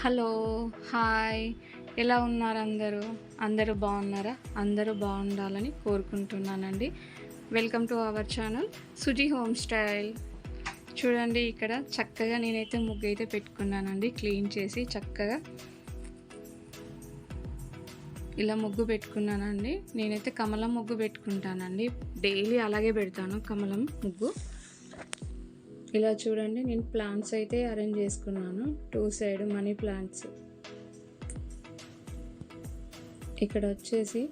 Hello, hi. ఎలా ఉన్నారు అందరూ? అందరూ బాగున్నారా? అందరూ బాగుండాలని కోరుకుంటున్నానండి. Welcome to our channel Suji home style. చూడండి, ఇక్కడ చక్కగా నేనైతే ముగ్గు అయితే పెట్టుకున్నానండి. క్లీన్ చేసి చక్కగా ఇలా ముగ్గు పెట్టుకున్నానండి. నేనైతే కమలం ముగ్గు పెట్టుకుంటానండి. డైలీ అలాగే పెడతాను కమలం ముగ్గు. ఇలా చూడండి, నేను ప్లాంట్స్ అయితే అరేంజ్ చేసుకున్నాను. 2 సైడ్ మనీ ప్లాంట్స్. ఇక్కడ వచ్చేసి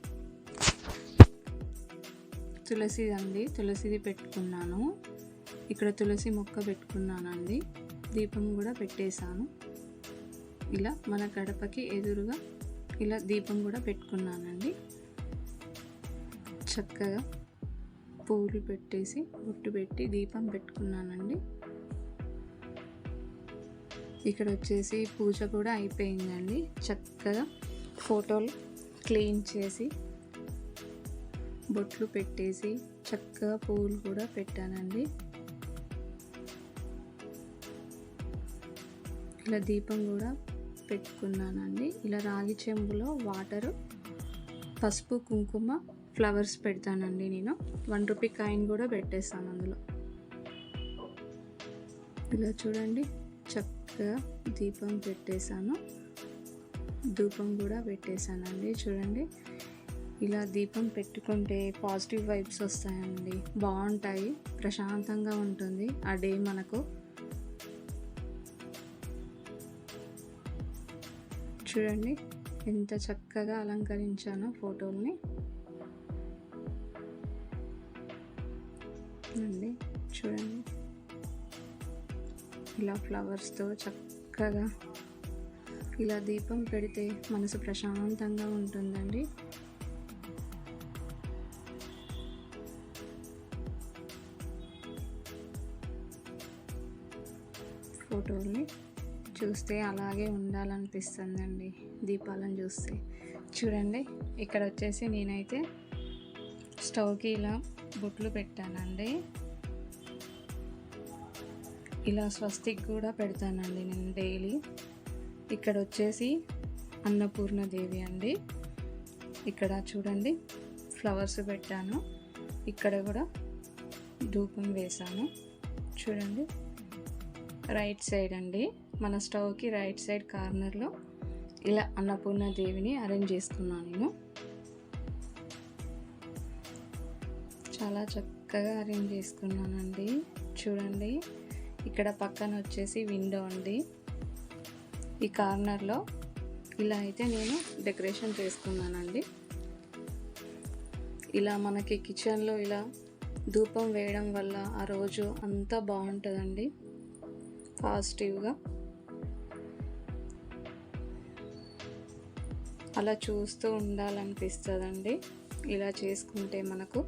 తులసి అండి, తులసిది పెట్టుకున్నాను. ఇక్కడ తులసి మొక్క పెట్టుకున్నానండి. దీపం కూడా పెట్టేశాను. ఇలా మన గడపకి ఎదురుగా ఇలా దీపం కూడా పెట్టుకున్నానండి. చక్కగా పూలు పెట్టేసి బొట్టు పెట్టి దీపం పెట్టుకున్నానండి. ఇక్కడ వచ్చేసి పూజ కూడా అయిపోయిందండి. చక్కగా ఫోటోలు క్లీన్ చేసి బొట్లు పెట్టేసి చక్కగా పూలు కూడా పెట్టానండి. ఇలా దీపం కూడా పెట్టుకున్నానండి. ఇలా రాగి చెంబులో వాటరు, పసుపు, కుంకుమ, ఫ్లవర్స్ పెడతానండి. నేను 1 రూపీ కాయిన్ కూడా పెట్టేస్తాను అందులో. ఇలా చూడండి, చక్కగా దీపం పెట్టేశాను. ధూపం కూడా పెట్టేశానండి. చూడండి, ఇలా దీపం పెట్టుకుంటే పాజిటివ్ వైబ్స్ వస్తాయండి. బాగుంటాయి, ప్రశాంతంగా ఉంటుంది ఆ డే మనకు. చూడండి ఎంత చక్కగా అలంకరించానో ఫోటోల్ని అండి. చూడండి, ఇలా ఫ్లవర్స్తో చక్కగా ఇలా దీపం పెడితే మనసు ప్రశాంతంగా ఉంటుందండి. ఫోటోల్ని చూస్తే అలాగే ఉండాలనిపిస్తుందండి దీపాలను చూస్తే. చూడండి, ఇక్కడ వచ్చేసి నేనైతే స్టవ్కి ఇలా బొట్లు పెట్టానండి. ఇలా స్వస్తిక్ కూడా పెడతానండి నేను డైలీ. ఇక్కడ వచ్చేసి అన్నపూర్ణదేవి అండి. ఇక్కడ చూడండి ఫ్లవర్స్ పెట్టాను. ఇక్కడ కూడా ధూపం వేసాను. చూడండి, రైట్ సైడ్ అండి, మన స్టవ్కి రైట్ సైడ్ కార్నర్లో ఇలా అన్నపూర్ణదేవిని అరేంజ్ చేసుకున్నాను నేను. చాలా చక్కగా అరేంజ్ చేసుకున్నానండి. చూడండి, ఇక్కడ పక్కన వచ్చేసి విండో అండి. ఈ కార్నర్లో ఇలా అయితే నేను డెకరేషన్ చేసుకున్నానండి. ఇలా మనకి కిచెన్లో ఇలా ధూపం వేయడం వల్ల ఆ రోజు అంతా బాగుంటుందండి, పాజిటివ్గా. అలా చూస్తూ ఉండాలనిపిస్తుందండి. ఇలా చేసుకుంటే మనకు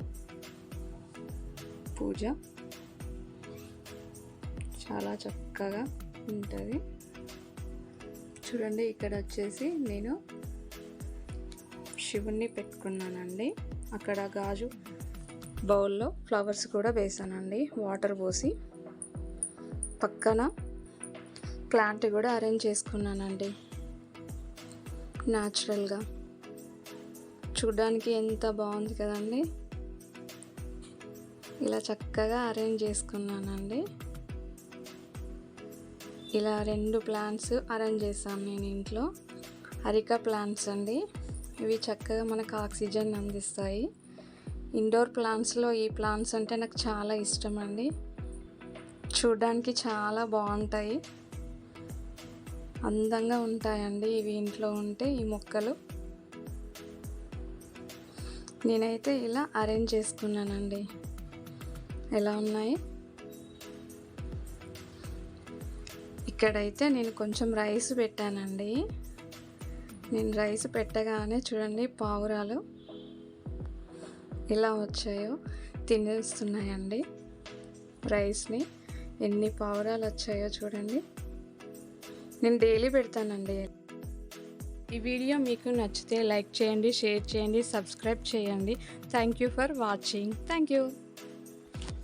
పూజ చాలా చక్కగా ఉంటుంది. చూడండి, ఇక్కడ వచ్చేసి నేను శివుణ్ణి పెట్టుకున్నానండి. అక్కడ గాజు బౌల్లో ఫ్లవర్స్ కూడా వేసానండి, వాటర్ పోసి. పక్కన ప్లాంట్ కూడా అరేంజ్ చేసుకున్నానండి న్యాచురల్గా. చూడడానికి ఎంత బాగుంది కదండి. ఇలా చక్కగా అరేంజ్ చేసుకున్నానండి. ఇలా 2 ప్లాంట్స్ అరేంజ్ చేశాను నేను ఇంట్లో. అరికా ప్లాంట్స్ అండి. ఇవి చక్కగా మనకు ఆక్సిజన్ అందిస్తాయి. ఇండోర్ ప్లాంట్స్లో ఈ ప్లాంట్స్ అంటే నాకు చాలా ఇష్టం అండి. చూడడానికి చాలా బాగుంటాయి, అందంగా ఉంటాయండి ఇవి ఇంట్లో ఉంటే ఈ మొక్కలు. నేనైతే ఇలా అరేంజ్ చేసుకున్నానండి. ఎలా ఉన్నాయి? ఇక్కడైతే నేను కొంచెం రైస్ పెట్టానండి. నేను రైస్ పెట్టగానే చూడండి పావురాలు ఎలా వచ్చాయో తినేస్తున్నాయండి రైస్ని. ఎన్ని పావురాలు వచ్చాయో చూడండి. నేను డైలీ పెడతానండి. ఈ వీడియో మీకు నచ్చితే లైక్ చేయండి, షేర్ చేయండి, సబ్స్క్రైబ్ చేయండి. Thank you for watching. Thank you.